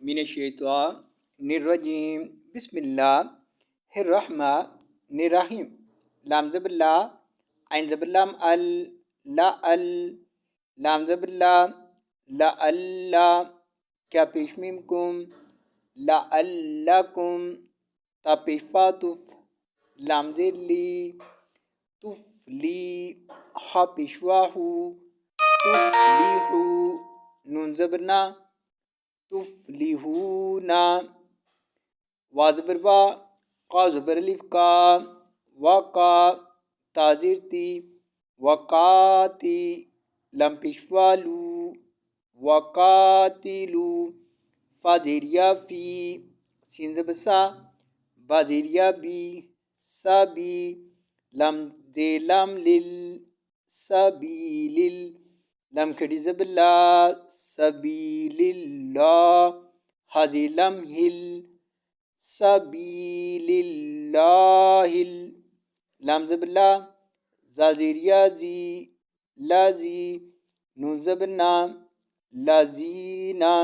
من الشیطان الرجیم بسم اللہ الرحمن الرحیم لام زبر لا عین زبر لام ال لا ال لام زبر لا لا اللہ کیا پیش میم کم لا الکم تا پیش فاتف لام زیر لی تف لی ہا پیش واہو تف لیہو نون زبرنا تفلحون وا زبر وا قا زبر الف کا وقا تازیر تی وقاتی لم پیشوالو وقاتلو فا زیریا فی سین زبر سا با زیریا بی سبی لم زیلم لل سبیلل لم کھڑی زبر لا سبیل اللہ حاضی لم ہل سبیل اللہ لام زبر لا زازیریا زی لازی نون زبر نا لازینا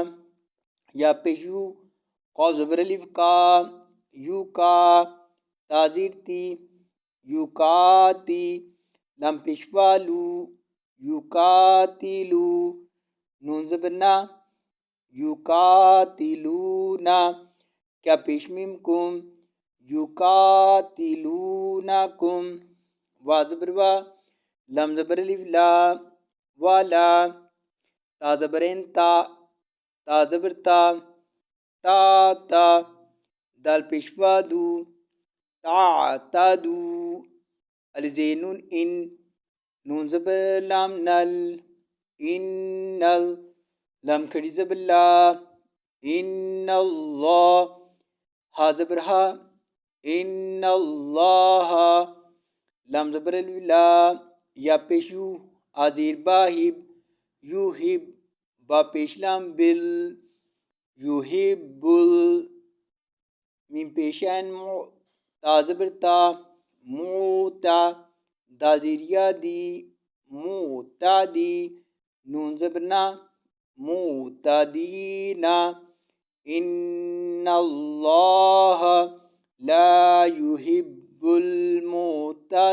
یا پیشو قا زبر الف کا یو کا تازیر تی یوکاتی لم پیشوالو یوکاتلو نون زبرنا یوکاتلونا کیا پیش میم کم یوکاتلونکم وا زبر وا لم زبر الف لا والا تا زبرین تا تا زبر تا تا تا دال پیشوا دو تعتدو الزینون ان نون زبر لام نل ان لم کھڑی زبر لا ان اللہ ہا زبر ہا ان اللہ لم زبر لا یا پیشو آزیر باہب یوہب با پیش لام بل یوہب میم پیشین مو تا زبر تا موتا دازیریا دی موتا دی نون زبرنا معتدینا ان اللہ لا يحب المعتدین